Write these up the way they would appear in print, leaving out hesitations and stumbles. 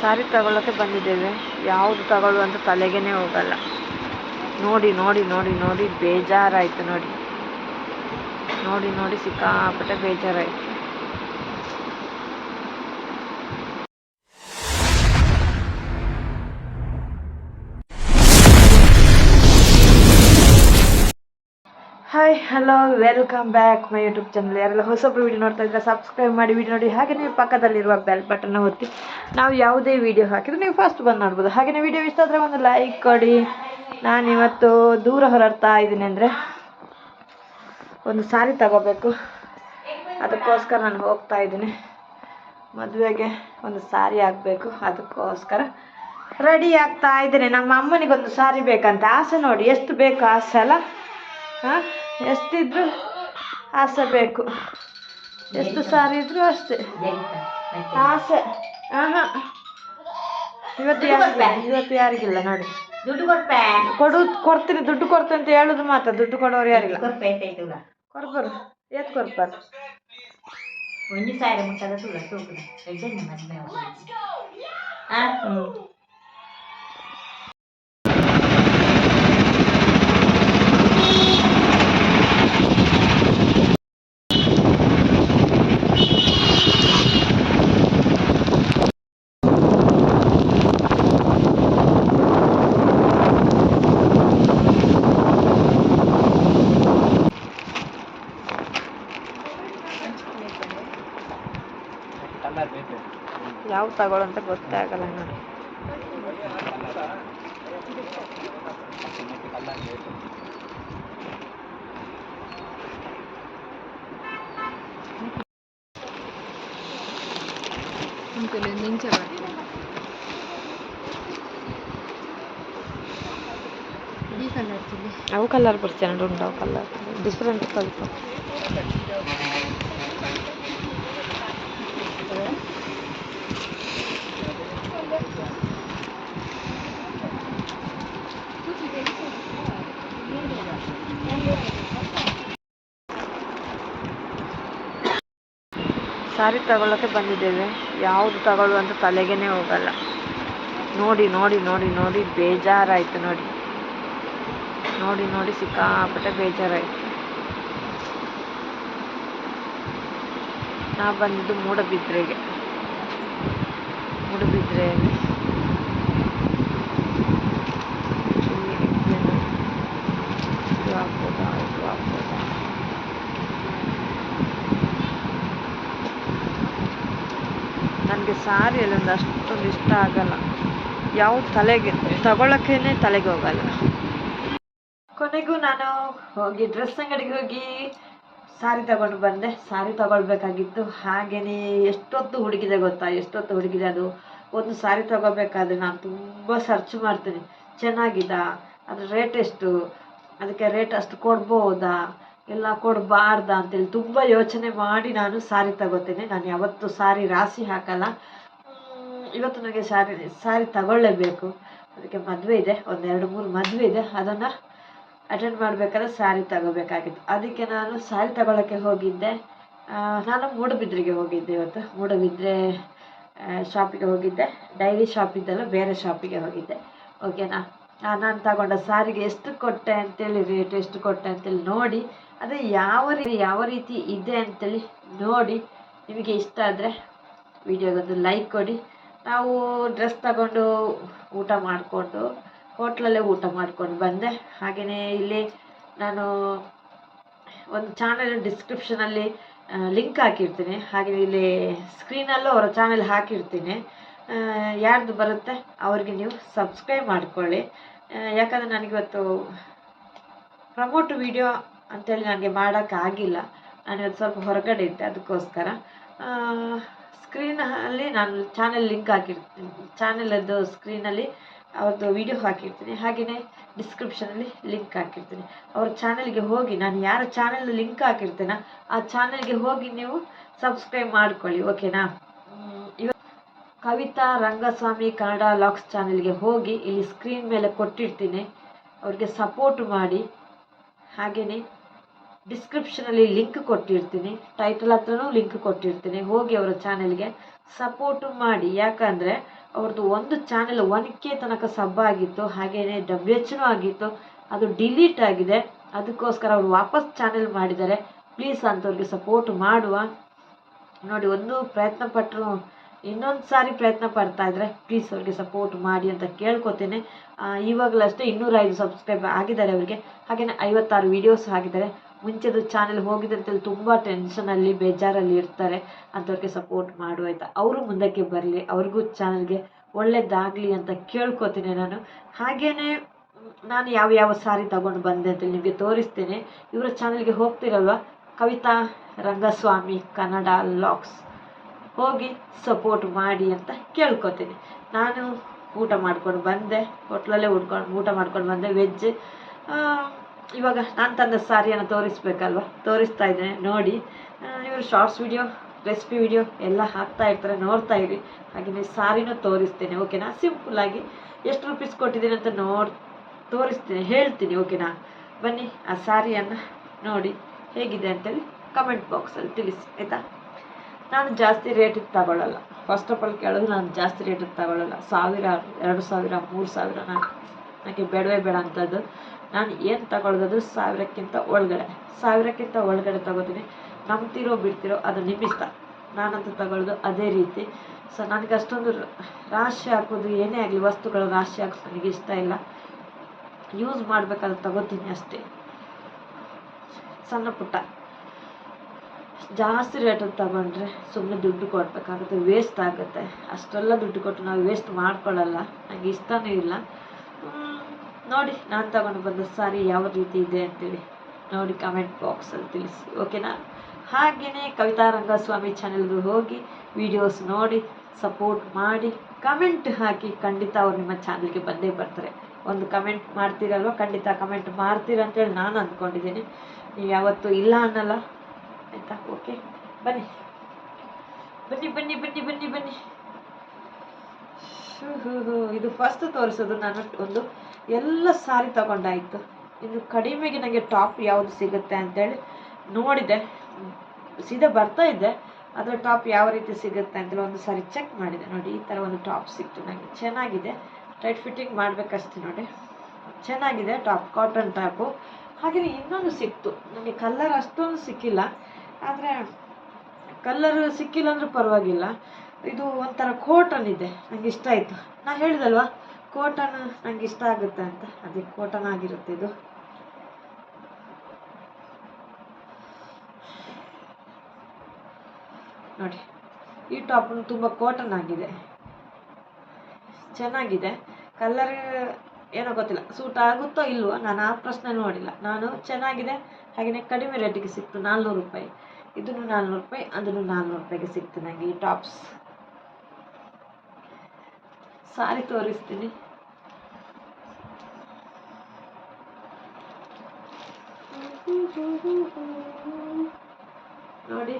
ಸಾರಿ ತಗೊಳ್ಳೋಕ್ಕೆ ಬಂದಿದ್ದೇವೆ. ಯಾವುದು ತಗೊಳ್ಳು ಅಂತ ತಲೆಗೇನೆ ಹೋಗಲ್ಲ. ನೋಡಿ ನೋಡಿ ನೋಡಿ ನೋಡಿ ಬೇಜಾರಾಯಿತು. ನೋಡಿ ನೋಡಿ ನೋಡಿ ಸಿಕ್ಕಾಪಟ್ಟೆ ಬೇಜಾರಾಯಿತು. Hi hello welcome back my YouTube channel. ಯಾರೆಲ್ಲ ಹೊಸೊಬ್ಬರು ವೀಡಿಯೋ ನೋಡ್ತಾ ಇದ್ರೆ ಸಬ್ಸ್ಕ್ರೈಬ್ ಮಾಡಿ ವಿಡಿಯೋ ನೋಡಿ. ಹಾಗೆ ನೀವು ಪಕ್ಕದಲ್ಲಿರುವ ಬೆಲ್ ಬಟನ್ನ ಒತ್ತಿ ನಾವು ಯಾವುದೇ ವಿಡಿಯೋ ಹಾಕಿದ್ರೆ ನೀವು ಫಸ್ಟ್ ಬಂದು ನೋಡ್ಬೋದು. ಹಾಗೆಯೇ ವಿಡಿಯೋ ಇಷ್ಟ ಆದರೆ ಒಂದು ಲೈಕ್ ಕೊಡಿ. ನಾನಿವತ್ತು ದೂರ ಹೊರಡ್ತಾ ಇದ್ದೀನಿ, ಅಂದರೆ ಒಂದು ಸಾರಿ ತಗೋಬೇಕು. ಅದಕ್ಕೋಸ್ಕರ ನಾನು ಹೋಗ್ತಾ ಇದ್ದೀನಿ. ಮದುವೆಗೆ ಒಂದು ಸಾರಿ ಆಗಬೇಕು, ಅದಕ್ಕೋಸ್ಕರ ರೆಡಿ ಆಗ್ತಾ ಇದ್ದೀನಿ. ನಮ್ಮ ಅಮ್ಮನಿಗೊಂದು ಸಾರಿ ಬೇಕಂತ ಆಸೆ. ನೋಡಿ ಎಷ್ಟು ಬೇಕು ಆಸೆ ಅಲ್ಲ. ಹಾಂ, ಎಷ್ಟಿದ್ರು ಆಸೆ ಬೇಕು. ಎಷ್ಟು ಸಾರಿ ಇದ್ರು ಅಷ್ಟೇ ಆಸೆ. ಹಾಂ, ಇವತ್ತು ಯಾರಿಗಿಲ್ಲ. ನೋಡಿ ಕೊಡ್ತೀನಿ, ದುಡ್ಡು ಕೊಡ್ತೀನಿ ಅಂತ ಹೇಳುದು ಮಾತ್ರ. ದುಡ್ಡು ಕೊಡೋರು ಯಾರಿಲ್ಲ. ಕೊಡ್ಬಾರು ಏತ್ ಕೊಡ್ಬಾರು. ಯಾವ ತಗೊಳ್ಳಂತ ಗೊತ್ತೇ ಆಗಲ್ಲ. ನೋಡಿ ಅವು ಕಲರ್ ಬರ್ತೀಯ ನೋಡಿ. ಉಂಟು ಅವು ಕಲರ್ ಡಿಫ್ರೆಂಟ್ ಸ್ವಲ್ಪ. ಸಾರಿ ತಗೊಳ್ಳೋಕ್ಕೆ ಬಂದಿದ್ದೇವೆ. ಯಾವುದು ತಗೊಳ್ಳು ಅಂತ ತಲೆಗೇನೆ ಹೋಗಲ್ಲ. ನೋಡಿ ನೋಡಿ ನೋಡಿ ನೋಡಿ ಬೇಜಾರಾಯಿತು. ನೋಡಿ ನೋಡಿ ನೋಡಿ ಸಿಕ್ಕಾಪಟ್ಟೆ ಬೇಜಾರಾಯಿತು. ನಾ ಬಂದಿದ್ದು ಮೂಡಬಿದ್ರೆಗೆ. ಮೂಡಬಿದ್ರೆಯಲ್ಲಿ ನನಗೆ ಸಾರಿಯಲ್ಲಿ ಒಂದು ಅಷ್ಟೊಂದು ಇಷ್ಟ ಆಗಲ್ಲ. ಯಾವ ತಲೆಗೆ ತಗೊಳ್ಳೋಕ್ಕೇ ತಲೆಗೆ ಹೋಗಲ್ಲ. ಕೊನೆಗೂ ನಾನು ಹೋಗಿ ಡ್ರೆಸ್ ಅಂಗಡಿಗೆ ಹೋಗಿ ಸಾರಿ ತಗೊಂಡು ಬಂದೆ. ಸಾರಿ ತಗೊಳ್ಬೇಕಾಗಿತ್ತು. ಹಾಗೆಯೇ ಎಷ್ಟೊತ್ತು ಹುಡುಕಿದೆ ಗೊತ್ತಾ, ಎಷ್ಟೊತ್ತು ಹುಡುಕಿದೆ. ಅದು ಒಂದು ಸಾರಿ ತಗೋಬೇಕಾದ್ರೆ ನಾನು ತುಂಬ ಸರ್ಚ್ ಮಾಡ್ತೀನಿ. ಚೆನ್ನಾಗಿದಾ, ಅದ್ರ ರೇಟ್ ಎಷ್ಟು, ಅದಕ್ಕೆ ರೇಟ್ ಅಷ್ಟು ಕೊಡ್ಬೋದಾ, ಎಲ್ಲ ಕೊಡಬಾರ್ದಾ ಅಂತೇಳಿ ತುಂಬ ಯೋಚನೆ ಮಾಡಿ ನಾನು ಸಾರಿ ತಗೋತೀನಿ. ನಾನು ಯಾವತ್ತೂ ಸಾರಿ ರಾಶಿ ಹಾಕಲ್ಲ. ಇವತ್ತು ನನಗೆ ಸಾರಿ ತಗೊಳ್ಳೇಬೇಕು. ಅದಕ್ಕೆ ಮದುವೆ ಇದೆ, ಒಂದು 2-3 ಮದುವೆ ಇದೆ. ಅದನ್ನು ಅಟೆಂಡ್ ಮಾಡಬೇಕಾದ್ರೆ ಸಾರಿ ತಗೋಬೇಕಾಗಿತ್ತು. ಅದಕ್ಕೆ ನಾನು ಸಾರಿ ತಗೊಳ್ಳೋಕ್ಕೆ ಹೋಗಿದ್ದೆ. ನಾನು ಮೂಡಬಿದ್ರೆಗೆ ಹೋಗಿದ್ದೆ. ಇವತ್ತು ಮೂಡಬಿದ್ರೆ ಶಾಪಿಗೆ ಹೋಗಿದ್ದೆ. ಡೈಲಿ ಶಾಪಿದ್ದಲ್ಲ, ಬೇರೆ ಶಾಪಿಗೆ ಹೋಗಿದ್ದೆ. ಓಕೆನಾ. ನಾನು ತಗೊಂಡ ಸಾರಿಗೆ ಎಷ್ಟು ಕೊಟ್ಟೆ ಅಂತೇಳಿ, ರೇಟ್ ಎಷ್ಟು ಕೊಟ್ಟೆ ಅಂತೇಳಿ ನೋಡಿ, ಅದೇ ಯಾವ ರೀತಿ ಇದೆ ಅಂತೇಳಿ ನೋಡಿ. ನಿಮಗೆ ಇಷ್ಟ ಆದರೆ ವಿಡಿಯೋಗೊಂದು ಲೈಕ್ ಕೊಡಿ. ನಾವು ಡ್ರೆಸ್ ತಗೊಂಡು ಊಟ ಮಾಡಿಕೊಂಡು ಹೋಟ್ಲಲ್ಲೇ ಊಟ ಮಾಡ್ಕೊಂಡು ಬಂದೆ. ಹಾಗೆಯೇ ಇಲ್ಲಿ ನಾನು ಒಂದು ಚಾನಲ್ ಡಿಸ್ಕ್ರಿಪ್ಷನಲ್ಲಿ ಲಿಂಕ್ ಹಾಕಿರ್ತೀನಿ. ಹಾಗೆ ಇಲ್ಲಿ ಸ್ಕ್ರೀನಲ್ಲೂ ಅವರ ಚಾನಲ್ ಹಾಕಿರ್ತೀನಿ. ಯಾರ್ದು ಬರುತ್ತೆ ಅವ್ರಿಗೆ ನೀವು ಸಬ್ಸ್ಕ್ರೈಬ್ ಮಾಡ್ಕೊಳ್ಳಿ. ಯಾಕಂದರೆ ನನಗಿವತ್ತು ಪ್ರಮೋಟ್ ವಿಡಿಯೋ ಅಂತೇಳಿ ನನಗೆ ಮಾಡೋಕ್ಕಾಗಿಲ್ಲ. ನಾನಿವತ್ತು ಸ್ವಲ್ಪ ಹೊರಗಡೆ ಇದ್ದೆ, ಅದಕ್ಕೋಸ್ಕರ ಸ್ಕ್ರೀನಲ್ಲಿ ನಾನು ಚಾನಲ್ ಲಿಂಕ್ ಹಾಕಿರ್ತೀನಿ. ಚಾನಲದ್ದು ಸ್ಕ್ರೀನಲ್ಲಿ ಅವ್ರದ್ದು ವಿಡಿಯೋ ಹಾಕಿರ್ತೀನಿ. ಹಾಗೆಯೇ ಡಿಸ್ಕ್ರಿಪ್ಷನಲ್ಲಿ ಲಿಂಕ್ ಹಾಕಿರ್ತೀನಿ. ಅವ್ರ ಚಾನಲ್ಗೆ ಹೋಗಿ, ನಾನು ಯಾರ ಚಾನಲ್ ಲಿಂಕ್ ಹಾಕಿರ್ತೀನೋ ಆ ಚಾನಲ್ಗೆ ಹೋಗಿ ನೀವು ಸಬ್ಸ್ಕ್ರೈಬ್ ಮಾಡ್ಕೊಳ್ಳಿ. ಓಕೆನಾ. ಇವತ್ತು ಕವಿತಾ ರಂಗಸ್ವಾಮಿ ಕನ್ನಡ ಲಾಗ್ಸ್ ಚಾನಲ್ಗೆ ಹೋಗಿ ಇಲ್ಲಿ ಸ್ಕ್ರೀನ್ ಮೇಲೆ ಕೊಟ್ಟಿರ್ತೀನಿ. ಅವ್ರಿಗೆ ಸಪೋರ್ಟ್ ಮಾಡಿ. ಹಾಗೆಯೇ ಡಿಸ್ಕ್ರಿಪ್ಷನಲ್ಲಿ ಲಿಂಕ್ ಕೊಟ್ಟಿರ್ತೀನಿ, ಟೈಟಲ್ ಹತ್ರನೂ ಲಿಂಕ್ ಕೊಟ್ಟಿರ್ತೀನಿ. ಹೋಗಿ ಅವರ ಚಾನಲ್ಗೆ ಸಪೋರ್ಟು ಮಾಡಿ. ಯಾಕಂದರೆ ಅವ್ರದ್ದು ಒಂದು ಚಾನೆಲ್ 1K ತನಕ ಸಬ್ ಆಗಿತ್ತು, ಹಾಗೆಯೇ WHನೂ ಆಗಿತ್ತು. ಅದು ಡಿಲೀಟ್ ಆಗಿದೆ. ಅದಕ್ಕೋಸ್ಕರ ಅವರು ವಾಪಸ್ ಚಾನೆಲ್ ಮಾಡಿದ್ದಾರೆ. ಪ್ಲೀಸ್ ಅಂಥವ್ರಿಗೆ ಸಪೋರ್ಟ್ ಮಾಡುವ. ನೋಡಿ, ಒಂದು ಪ್ರಯತ್ನ ಪಟ್ಟರು ಇನ್ನೊಂದು ಸಾರಿ ಪ್ರಯತ್ನ ಪಡ್ತಾ ಇದ್ದಾರೆ. ಪ್ಲೀಸ್ ಅವ್ರಿಗೆ ಸಪೋರ್ಟ್ ಮಾಡಿ ಅಂತ ಕೇಳ್ಕೊತೇನೆ. ಇವಾಗಲಷ್ಟೇ 205 ಸಬ್ಸ್ಕ್ರೈಬ್ ಆಗಿದ್ದಾರೆ ಅವರಿಗೆ. ಹಾಗೆಯೇ 56 ವೀಡಿಯೋಸ್ ಆಗಿದ್ದಾರೆ. ಮುಂಚೆದು ಚಾನೆಲ್ ಹೋಗಿದೆ ಅಂತೇಳಿ ತುಂಬ ಟೆನ್ಷನಲ್ಲಿ ಬೇಜಾರಲ್ಲಿ ಇರ್ತಾರೆ. ಅಂಥವ್ರಿಗೆ ಸಪೋರ್ಟ್ ಮಾಡು ಆಯಿತಾ. ಅವರು ಮುಂದಕ್ಕೆ ಬರಲಿ, ಅವ್ರಿಗೂ ಚಾನಲ್ಗೆ ಒಳ್ಳೇದಾಗಲಿ ಅಂತ ಕೇಳ್ಕೊತೀನಿ ನಾನು. ಹಾಗೆಯೇ ನಾನು ಯಾವ ಸಾರಿ ತಗೊಂಡು ಬಂದೆ ಅಂತೇಳಿ ನಿಮಗೆ ತೋರಿಸ್ತೇನೆ. ಇವರ ಚಾನಲ್ಗೆ ಹೋಗ್ತಿರಲ್ವ, ಕವಿತಾ ರಂಗಸ್ವಾಮಿ ಕನ್ನಡ ಲಾಗ್ಸ್, ಹೋಗಿ ಸಪೋರ್ಟ್ ಮಾಡಿ ಅಂತ ಕೇಳ್ಕೊತೀನಿ. ನಾನು ಊಟ ಮಾಡ್ಕೊಂಡು ಬಂದೆ, ಹೋಟ್ಲಲ್ಲೇ ಊಟ ಮಾಡ್ಕೊಂಡು ಬಂದೆ, ವೆಜ್. ಇವಾಗ ನಾನು ತಂದ ಸಾರಿಯನ್ನು ತೋರಿಸ್ಬೇಕಲ್ವ, ತೋರಿಸ್ತಾ ಇದ್ದೇನೆ ನೋಡಿ. ಇವರು ಶಾರ್ಟ್ಸ್ ವಿಡಿಯೋ, ರೆಸಿಪಿ ವಿಡಿಯೋ ಎಲ್ಲ ಹಾಕ್ತಾ ಇರ್ತಾರೆ, ನೋಡ್ತಾ ಇರಿ. ಹಾಗೆಯೇ ಸಾರಿನೂ ತೋರಿಸ್ತೇನೆ, ಓಕೆನಾ. ಸಿಂಪಲ್ಲಾಗಿ ಎಷ್ಟು ರುಪೀಸ್ ಕೊಟ್ಟಿದ್ದೀನಿ ಅಂತ ತೋರಿಸ್ತೀನಿ, ಹೇಳ್ತೀನಿ, ಓಕೆನಾ. ಬನ್ನಿ, ಆ ಸಾರಿಯನ್ನು ನೋಡಿ ಹೇಗಿದೆ ಅಂತೇಳಿ ಕಮೆಂಟ್ ಬಾಕ್ಸಲ್ಲಿ ತಿಳಿಸಿ ಆಯಿತಾ. ನಾನು ಜಾಸ್ತಿ ರೇಟಿಗೆ ತಗೊಳ್ಳಲ್ಲ. ಫಸ್ಟ್ ಆಫ್ ಆಲ್ ಕೇಳೋದು, ನಾನು ಜಾಸ್ತಿ ರೇಟಿಗೆ ತಗೊಳ್ಳಲ್ಲ. 1000, 2000, 3000 ನನಗೆ ಬೇಡವೇ ಬೇಡ ಅಂಥದ್ದು. ನಾನು ಏನು ತಗೊಳ್ಳೋದು 1000ಕ್ಕಿಂತ ಒಳಗಡೆ ತಗೋತೀನಿ. ನಂಬ್ತಿರೋ ಬಿಡ್ತಿರೋ ಅದು ನಿಮ್ಮಿಷ್ಟ. ನಾನಂತೂ ತಗೊಳ್ಳೋದು ಅದೇ ರೀತಿ. ಸೊ ನನಗೆ ಅಷ್ಟೊಂದು ರಾಶಿ ಹಾಕೋದು, ಏನೇ ಆಗಲಿ ವಸ್ತುಗಳು ರಾಶಿ ಹಾಕೋದು ನನಗೆ ಇಷ್ಟ ಇಲ್ಲ. ಯೂಸ್ ಮಾಡಬೇಕಾದ್ರೆ ತಗೋತೀನಿ ಅಷ್ಟೇ. ಸಣ್ಣ ಪುಟ್ಟ ಜಾಸ್ತಿ ರೇಟಲ್ಲಿ ತಗೊಂಡ್ರೆ ಸುಮ್ಮನೆ ದುಡ್ಡು ಕೊಡಬೇಕಾಗುತ್ತೆ, ವೇಸ್ಟ್ ಆಗುತ್ತೆ. ಅಷ್ಟೆಲ್ಲ ದುಡ್ಡು ಕೊಟ್ಟು ನಾವು ವೇಸ್ಟ್ ಮಾಡ್ಕೊಳ್ಳಲ್ಲ, ನನಗೆ ಇಷ್ಟನೂ ಇಲ್ಲ. ನೋಡಿ, ನಾನು ತಗೊಂಡು ಬಂದ ಸಾರಿ ಯಾವ ರೀತಿ ಇದೆ ಅಂತೇಳಿ ನೋಡಿ ಕಮೆಂಟ್ ಬಾಕ್ಸಲ್ಲಿ ತಿಳಿಸಿ, ಓಕೆನಾ. ಹಾಗೆಯೇ ಕವಿತಾ ರಂಗಸ್ವಾಮಿ ಚಾನೆಲ್ಗೆ ಹೋಗಿ ವಿಡಿಯೋಸ್ ನೋಡಿ ಸಪೋರ್ಟ್ ಮಾಡಿ, ಕಮೆಂಟ್ ಹಾಕಿ. ಖಂಡಿತ ಅವ್ರು ನಿಮ್ಮ ಚಾನಲ್ಗೆ ಬಂದೇ ಬರ್ತಾರೆ. ಒಂದು ಕಮೆಂಟ್ ಮಾಡ್ತೀರಲ್ವ, ಖಂಡಿತ ಕಮೆಂಟ್ ಮಾಡ್ತೀರ ಅಂತೇಳಿ ನಾನು ಅಂದ್ಕೊಂಡಿದ್ದೀನಿ. ನೀವು ಯಾವತ್ತೂ ಇಲ್ಲ ಅನ್ನಲ್ಲ ಆಯಿತಾ. ಓಕೆ, ಬನ್ನಿ ಬನ್ನಿ ಬನ್ನಿ ಬನ್ನಿ ಬನ್ನಿ ಬನ್ನಿ. ಇದು ಫಸ್ಟ್ ತೋರಿಸೋದು. ನಾನು ಒಂದು ಎಲ್ಲ ಸಾರಿ ತಗೊಂಡಾಯಿತು. ಇನ್ನು ಕಡಿಮೆಗೆ ನನಗೆ ಟಾಪ್ ಯಾವುದು ಸಿಗುತ್ತೆ ಅಂತೇಳಿ ನೋಡಿದೆ. ಸೀದಾ ಬರ್ತಾ ಇದ್ದೆ, ಅದರ ಟಾಪ್ ಯಾವ ರೀತಿ ಸಿಗುತ್ತೆ ಅಂತೇಳಿ ಒಂದು ಸಾರಿ ಚೆಕ್ ಮಾಡಿದೆ. ನೋಡಿ, ಈ ಥರ ಒಂದು ಟಾಪ್ ಸಿಕ್ತು ನನಗೆ, ಚೆನ್ನಾಗಿದೆ. ಟೈಟ್ ಫಿಟ್ಟಿಂಗ್ ಮಾಡಬೇಕಷ್ಟೇ. ನೋಡಿ, ಚೆನ್ನಾಗಿದೆ ಟಾಪ್, ಕಾಟನ್ ಟಾಪು. ಹಾಗೆಯೇ ಇನ್ನೊಂದು ಸಿಕ್ತು ನನಗೆ. ಕಲರ್ ಅಷ್ಟೊಂದು ಸಿಕ್ಕಿಲ್ಲ, ಆದರೆ ಕಲರ್ ಸಿಕ್ಕಿಲ್ಲ ಅಂದರೂ ಪರವಾಗಿಲ್ಲ. ಇದು ಒಂಥರ ಕಾಟನ್ ಇದೆ, ನನಗೆ ಇಷ್ಟ ಆಯಿತು. ನಾನು ಹೇಳಿದಲ್ವ ಕಾಟನ್ ನನಗೆ ಇಷ್ಟ ಆಗುತ್ತೆ ಅಂತ, ಅದೇ ಕಾಟನ್ ಆಗಿರುತ್ತೆ ಇದು. ನೋಡಿ, ಈ ಟಾಪ್ ತುಂಬ ಕಾಟನ್ ಆಗಿದೆ, ಚೆನ್ನಾಗಿದೆ. ಕಲರ್ ಏನೋ ಗೊತ್ತಿಲ್ಲ, ಸೂಟ್ ಆಗುತ್ತೋ ಇಲ್ವೋ, ನಾನು ಆ ಪ್ರಶ್ನೆ ನೋಡಿಲ್ಲ. ನಾನು ಚೆನ್ನಾಗಿದೆ. ಹಾಗೆಯೇ ಕಡಿಮೆ ರೇಟಿಗೆ ಸಿಕ್ತು, 400 ರೂಪಾಯಿ. ಇದನ್ನು 400 ರೂಪಾಯಿ, ಅದನ್ನು 400 ರೂಪಾಯಿಗೆ ಸಿಕ್ತು ನನಗೆ ಈ ಟಾಪ್ಸ್. ಸಾರಿ ತೋರಿಸ್ತೀನಿ. ನೋಡಿ,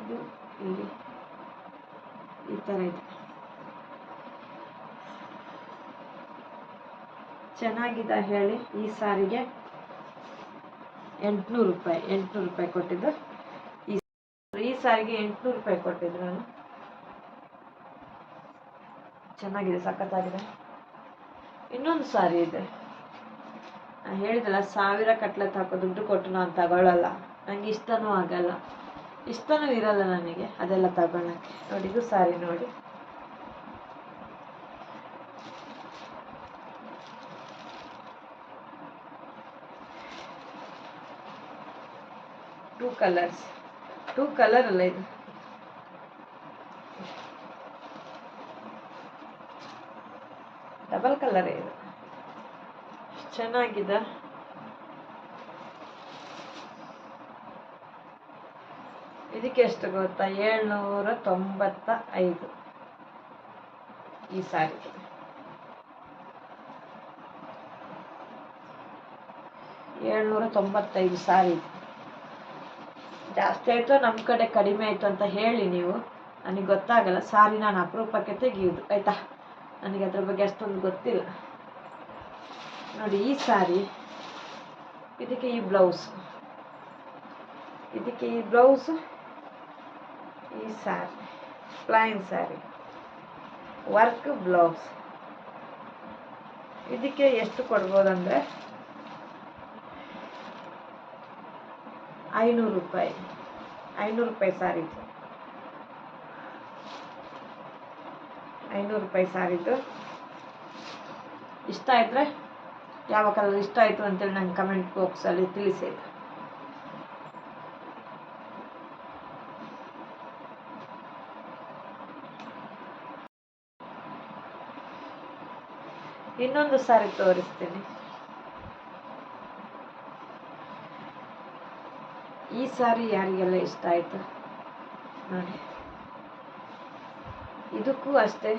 ಇದು ಇಲ್ಲಿ ಈ ಥರ ಇದೆ, ಚೆನ್ನಾಗಿದೆ ಹೇಳಿ. ಈ ಸಾರಿಗೆ 800 ರೂಪಾಯಿ ಕೊಟ್ಟಿದ್ದು. ಈ ಸಾರಿಗೆ 800 ರೂಪಾಯಿ ಕೊಟ್ಟಿದ್ದು ನಾನು. ಚೆನ್ನಾಗಿದೆ, ಸಖತ್ತಾಗಿದೆ. ಇನ್ನೊಂದು ಸಾರಿ ಇದೆ, ನಾನು ಹೇಳಿದಲ್ಲ 1000 ಕಟ್ಲೆಟ್ ಹಾಕೋ ದುಡ್ಡು ಕೊಟ್ಟು ನಾನು ತಗೊಳ್ಳಲ್ಲ. ನನಗೆ ಇಷ್ಟನೂ ಆಗಲ್ಲ, ಇಷ್ಟನೂ ಇರಲ್ಲ ನನಗೆ ಅದೆಲ್ಲ ತಗೊಳ್ಳೋಕ್ಕೆ. ನೋಡಿ, ಇದು ಸಾರಿ ನೋಡಿ, ಟೂ ಕಲರ್ ಅಲ್ಲ, ಇದು ಡಬಲ್ ಕಲರ್ ಇದೆ, ಚೆನ್ನಾಗಿದೆ. ಇದಕ್ಕೆ ಎಷ್ಟು ಗೊತ್ತಾ? 795 ಈ ಸಾರಿ. 795 ಸಾರಿ. ಜಾಸ್ತಿ ಆಯಿತು, ನಮ್ಮ ಕಡೆ ಕಡಿಮೆ ಆಯಿತು ಅಂತ ಹೇಳಿ ನೀವು, ನನಗೆ ಗೊತ್ತಾಗಲ್ಲ. ಸಾರಿ ನಾನು ಅಪರೂಪಕ್ಕೆ ತೆಗೆಯೋದು ಆಯಿತಾ. ನನಗೆ ಅದ್ರ ಬಗ್ಗೆ ಅಷ್ಟೊಂದು ಗೊತ್ತಿಲ್ಲ. ನೋಡಿ ಈ ಸಾರಿ, ಇದಕ್ಕೆ ಈ ಬ್ಲೌಸ್, ಇದಕ್ಕೆ ಈ ಬ್ಲೌಸ್, ಈ sari plain sari work blouse. ಇದಕ್ಕೆ ಎಷ್ಟು ಕೊಡ್ಬೋದಂದರೆ 500 ರೂಪಾಯಿ. 500 ರೂಪಾಯಿ ಸಾರಿದ್ದು, 500 ರೂಪಾಯಿ ಸಾರಿದ್ದು. ಇಷ್ಟ ಆಯಿದ್ರೆ ಯಾವ ಕಲರ್ ಇಷ್ಟ ಆಯಿತು ಅಂತೇಳಿ ನಂಗೆ ಕಮೆಂಟ್ ಬಾಕ್ಸಲ್ಲಿ ತಿಳಿಸಿ. ಇನ್ನೊಂದು ಸಾರಿ ತೋರಿಸ್ತೀನಿ. ಈ ಸಾರಿ ಯಾರಿಗೆಲ್ಲ ಇಷ್ಟ ಆಯಿತು ನೋಡಿ. ಇದಕ್ಕೂ ಅಷ್ಟೇ,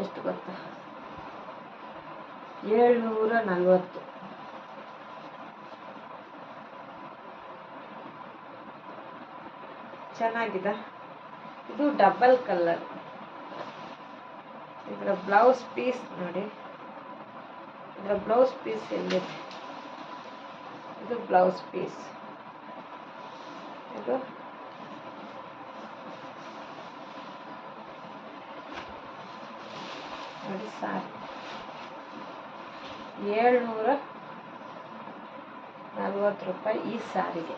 ಎಷ್ಟು ಗೊತ್ತಾ, 740. ಚೆನ್ನಾಗಿದೆ. ಇದು ಡಬಲ್ ಕಲರ್. ಇದರ ಬ್ಲೌಸ್ ಪೀಸ್ ನೋಡಿ, ಇದರ ಬ್ಲೌಸ್ ಪೀಸ್ ಎಲ್ಲಿದೆ, ಇದು ಬ್ಲೌಸ್ ಪೀಸ್. ಇದು ನೋಡಿ ಸಾರಿ 740 ರೂಪಾಯಿ ಈ ಸಾರಿಗೆ.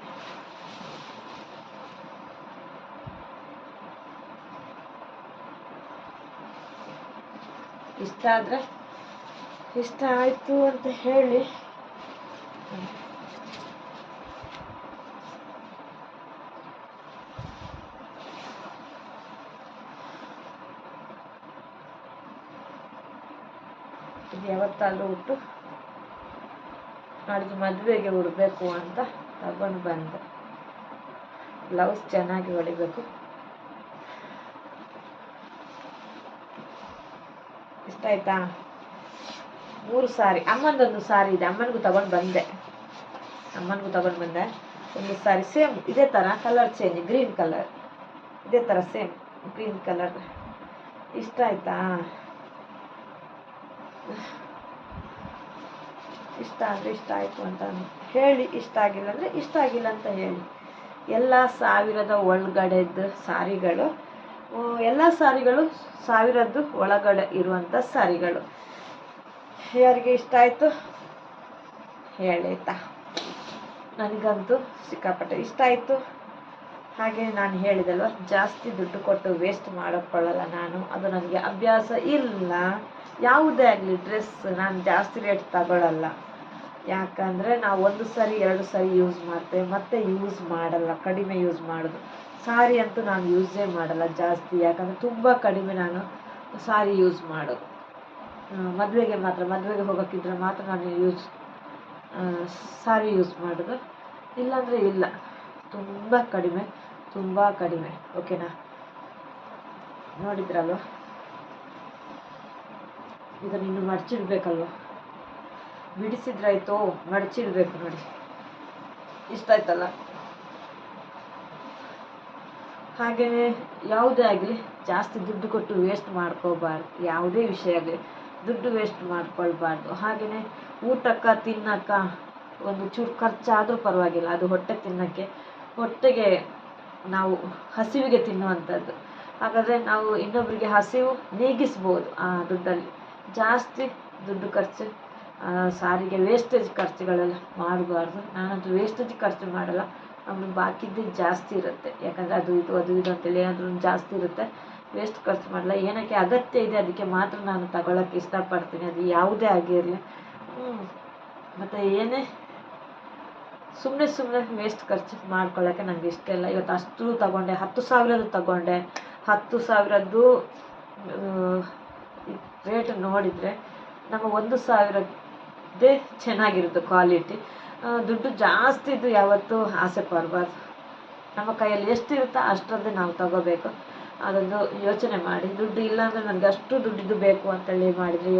ಇಷ್ಟ ಆದರೆ ಇಷ್ಟ ಆಯಿತು ಅಂತ ಹೇಳಿ. ಇದು ಯಾವತ್ತಾದರೂ ಉಟ್ಟು ನಾಡಿದ್ದು ಮದುವೆಗೆ ಉಡಬೇಕು ಅಂತ ತಗೊಂಡು ಬಂದೆ. ಬ್ಲೌಸ್ ಚೆನ್ನಾಗಿ ಹೊಲಿಬೇಕು. ಇಷ್ಟ ಆಯ್ತಾ? 3 ಸಾರಿ. ಅಮ್ಮಂದೊಂದು ಸಾರಿ ಇದೆ, ಅಮ್ಮನಿಗೂ ತಗೊಂಡು ಬಂದೆ. ಒಂದು ಸಾರಿ ಸೇಮ್ ಇದೇ ಥರ, ಕಲರ್ ಚೇಂಜ್, ಗ್ರೀನ್ ಕಲರ್, ಇದೇ ಥರ ಸೇಮ್ ಗ್ರೀನ್ ಕಲರ್. ಇಷ್ಟ ಆಯ್ತಾ? ಇಷ್ಟ ಅಂದರೆ ಇಷ್ಟ ಆಯಿತು ಅಂತ ಹೇಳಿ, ಇಷ್ಟ ಆಗಿಲ್ಲ ಅಂದರೆ ಇಷ್ಟ ಆಗಿಲ್ಲ ಅಂತ ಹೇಳಿ. ಎಲ್ಲ 1000 ಒಳಗಡೆದ್ದು ಸಾರಿಗಳು, ಎಲ್ಲ ಸಾರಿಗಳು 1000 ಒಳಗಡೆ ಇರುವಂಥ ಸಾರಿಗಳು. ಯಾರಿಗೆ ಇಷ್ಟ ಆಯಿತು ಹೇಳಿತಾ. ನನಗಂತೂ ಸಿಕ್ಕಾಪಟ್ಟೆ ಇಷ್ಟ ಆಯಿತು. ಹಾಗೆ ನಾನು ಹೇಳಿದಲ್ವ, ಜಾಸ್ತಿ ದುಡ್ಡು ಕೊಟ್ಟು ವೇಸ್ಟ್ ಮಾಡೋಕ್ಕೊಳ್ಳಲ್ಲ ನಾನು. ಅದು ನನಗೆ ಅಭ್ಯಾಸ ಇಲ್ಲ. ಯಾವುದೇ ಆಗಲಿ ಡ್ರೆಸ್ ನಾನು ಜಾಸ್ತಿ ರೇಟ್ ತಗೊಳ್ಳಲ್ಲ. ಯಾಕಂದರೆ ನಾವು 1 ಸಾರಿ 2 ಸಾರಿ ಯೂಸ್ ಮಾಡ್ತೇವೆ, ಮತ್ತೆ ಯೂಸ್ ಮಾಡಲ್ಲ, ಕಡಿಮೆ ಯೂಸ್ ಮಾಡೋದು. ಸಾರಿ ಅಂತೂ ನಾನು ಯೂಸೇ ಮಾಡಲ್ಲ ಜಾಸ್ತಿ, ಯಾಕಂದರೆ ತುಂಬ ಕಡಿಮೆ ನಾನು ಸಾರಿ ಯೂಸ್ ಮಾಡೋದು. ಮದುವೆಗೆ ಹೋಗೋಕ್ಕಿದ್ರೆ ಮಾತ್ರ ನಾನು ಸಾರಿ ಯೂಸ್ ಮಾಡೋದು, ಇಲ್ಲಾಂದರೆ ಇಲ್ಲ. ತುಂಬ ಕಡಿಮೆ. ಓಕೆನಾ? ನೋಡಿದ್ರಲ್ವ, ಇದನ್ನು ಇನ್ನು ಮಡಚಿಡ್ಬೇಕಲ್ವ, ಬಿಡಿಸಿದ್ರಾಯ್ತು, ಮಡಚಿಡ್ಬೇಕು ನೋಡಿ. ಇಷ್ಟ ಆಯ್ತಲ್ಲ? ಹಾಗೆಯೇ ಯಾವುದೇ ಆಗಲಿ ಜಾಸ್ತಿ ದುಡ್ಡು ಕೊಟ್ಟು ವೇಸ್ಟ್ ಮಾಡ್ಕೋಬಾರ್ದು. ಯಾವುದೇ ವಿಷಯ ಆಗಲಿ ದುಡ್ಡು ವೇಸ್ಟ್ ಮಾಡ್ಕೊಳ್ಬಾರ್ದು. ಹಾಗೆಯೇ ಊಟಕ್ಕೆ ತಿನ್ನಕ್ಕೆ ಒಂದು ಚೂರು ಖರ್ಚಾದರೂ ಪರವಾಗಿಲ್ಲ, ಅದು ಹೊಟ್ಟೆಗೆ ನಾವು ಹಸಿವಿಗೆ ತಿನ್ನುವಂಥದ್ದು. ಹಾಗಾದರೆ ನಾವು ಇನ್ನೊಬ್ಬರಿಗೆ ಹಸಿವು ನೀಗಿಸ್ಬೋದು ಆ ದುಡ್ಡಲ್ಲಿ. ಜಾಸ್ತಿ ದುಡ್ಡು ಖರ್ಚು, ಸಾರಿಗೆ ವೇಸ್ಟೇಜ್ ಖರ್ಚುಗಳೆಲ್ಲ ಮಾಡಬಾರ್ದು. ನಾನಂತೂ ವೇಸ್ಟೇಜ್ ಖರ್ಚು ಮಾಡಲ್ಲ. ನಮ್ಮದು ಬಾಕಿದ್ದು ಜಾಸ್ತಿ ಇರುತ್ತೆ, ಯಾಕಂದರೆ ಅದು ಇದು ಅಂತೇಳಿ ಏನಾದರೂ ಜಾಸ್ತಿ ಇರುತ್ತೆ. ವೇಸ್ಟ್ ಖರ್ಚು ಮಾಡಲ್ಲ. ಏನಕ್ಕೆ ಅಗತ್ಯ ಇದೆ ಅದಕ್ಕೆ ಮಾತ್ರ ನಾನು ತಗೊಳ್ಳೋಕ್ಕೆ ಇಷ್ಟಪಡ್ತೀನಿ, ಅದು ಯಾವುದೇ ಆಗಿರಲಿ. ಮತ್ತು ಏನೇ ಸುಮ್ಮನೆ ವೇಸ್ಟ್ ಖರ್ಚು ಮಾಡ್ಕೊಳ್ಳೋಕ್ಕೆ ನನಗೆ ಇಷ್ಟ ಇಲ್ಲ. ಇವತ್ತು ಅಷ್ಟು ತಗೊಂಡೆ, 10,000 ತಗೊಂಡೆ. 10,000 ರೇಟ್ ನೋಡಿದರೆ ನಮ್ಮ 1,000ದೇ ಚೆನ್ನಾಗಿರುತ್ತೆ ಕ್ವಾಲಿಟಿ. ದುಡ್ಡು ಜಾಸ್ತಿದು ಯಾವತ್ತೂ ಆಸೆ ಪಡಬಾರ್ದು. ನಮ್ಮ ಕೈಯಲ್ಲಿ ಎಷ್ಟಿರುತ್ತೋ ಅಷ್ಟರದ್ದೇ ನಾವು ತಗೋಬೇಕು. ಅದೊಂದು ಯೋಚನೆ ಮಾಡಿ. ದುಡ್ಡು ಇಲ್ಲ ಅಂದರೆ ನನಗೆ ಅಷ್ಟು ದುಡ್ಡಿದ್ದು ಬೇಕು ಅಂತೇಳಿ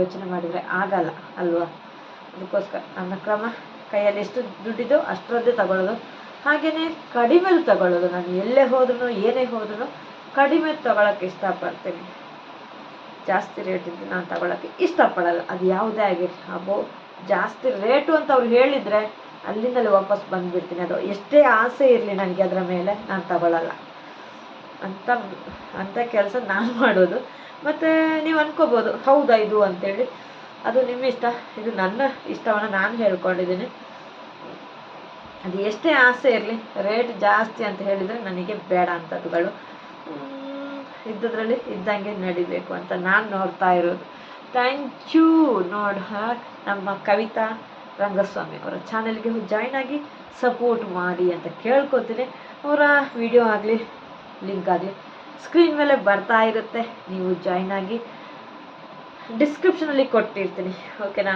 ಯೋಚನೆ ಮಾಡಿದರೆ ಆಗಲ್ಲ ಅಲ್ವಾ? ಅದಕ್ಕೋಸ್ಕರ ನನ್ನ ಕೈಯಲ್ಲಿ ಎಷ್ಟು ದುಡ್ಡಿದೋ ಅಷ್ಟರದ್ದೇ ತಗೊಳ್ಳೋದು. ಹಾಗೆಯೇ ಕಡಿಮೆ ತಗೊಳ್ಳೋದು. ನಾನು ಎಲ್ಲೇ ಹೋದ್ರೂ ಏನೇ ಹೋದ್ರೂ ಕಡಿಮೆ ತಗೊಳ್ಳೋಕ್ಕೆ ಇಷ್ಟಪಡ್ತೀನಿ. ಜಾಸ್ತಿ ರೇಟ್ ಇದ್ದು ನಾನು ತಗೊಳ್ಳೋಕ್ಕೆ ಇಷ್ಟಪಡಲ್ಲ. ಅದು ಯಾವುದೇ ಆಗಿರಲಿ, ಅಬ್ಬೋ ಜಾಸ್ತಿ ರೇಟು ಅಂತ ಅವ್ರು ಹೇಳಿದರೆ ಅಲ್ಲಿಂದಲೇ ವಾಪಸ್ ಬಂದುಬಿಡ್ತೀನಿ. ಅದು ಎಷ್ಟೇ ಆಸೆ ಇರಲಿ ನನಗೆ ಅದರ ಮೇಲೆ, ನಾನು ತಗೊಳ್ಳಲ್ಲ ಅಂಥ ಕೆಲಸ ನಾನು ಮಾಡೋದು. ಮತ್ತು ನೀವು ಅನ್ಕೋಬೋದು ಹೌದಾ ಇದು ಅಂತೇಳಿ, ಅದು ನಿಮ್ಮ ಇಷ್ಟ, ಇದು ನನ್ನ ಇಷ್ಟವನ್ನು ನಾನು ಹೇಳ್ಕೊಂಡಿದ್ದೀನಿ. ಅದು ಎಷ್ಟೇ ಆಸೆ ಇರಲಿ, ರೇಟ್ ಜಾಸ್ತಿ ಅಂತ ಹೇಳಿದರೆ ನನಗೆ ಬೇಡ ಅಂಥದ್ದುಗಳು. ಇದ್ದದ್ರಲ್ಲಿ ಇದ್ದಂಗೆ ನಡಿಬೇಕು ಅಂತ ನಾನು ನೋಡ್ತಾ ಇರೋದು. Thank you. ನಮ್ಮ ಕವಿತಾ ರಂಗಸ್ವಾಮಿ ಅವರ ಚಾನೆಲ್ಗೆ ಜಾಯ್ನ್ ಆಗಿ ಸಪೋರ್ಟ್ ಮಾಡಿ ಅಂತ ಕೇಳ್ಕೊತೀನಿ. ಅವರ ವಿಡಿಯೋ ಆಗಲಿ ಲಿಂಕ್ ಆಗಲಿ ಸ್ಕ್ರೀನ್ ಮೇಲೆ ಬರ್ತಾ ಇರುತ್ತೆ, ನೀವು ಜಾಯ್ನ್ ಆಗಿ. ಡಿಸ್ಕ್ರಿಪ್ಷನಲ್ಲಿ ಕೊಟ್ಟಿರ್ತೀನಿ, ಓಕೆನಾ?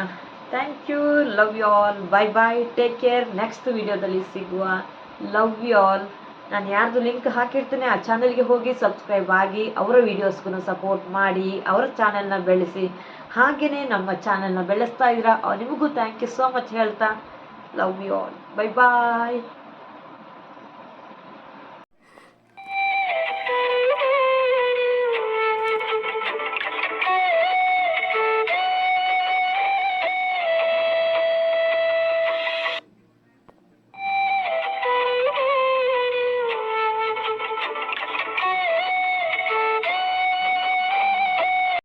Thank you. Love you all. Bye bye. Take care. Next ವಿಡಿಯೋದಲ್ಲಿ ಸಿಗುವ. Love you all. ನಾನು ಯಾರ್ದು ಲಿಂಕ್ ಹಾಕಿರ್ತೀನಿ ಆ ಚಾನಲ್ಗೆ ಹೋಗಿ ಸಬ್ಸ್ಕ್ರೈಬ್ ಆಗಿ ಅವರ ವೀಡಿಯೋಸ್ಗೂ ಸಪೋರ್ಟ್ ಮಾಡಿ, ಅವರ ಚಾನೆಲ್ನ ಬೆಳೆಸಿ. ಹಾಗೆಯೇ ನಮ್ಮ ಚಾನೆಲ್ನ ಬೆಳೆಸ್ತಾ ಇದ್ದೀರಾ, ನಿಮಗೂ ಥ್ಯಾಂಕ್ ಯು ಸೋ ಮಚ್ ಹೇಳ್ತಾ love you all. Bye bye.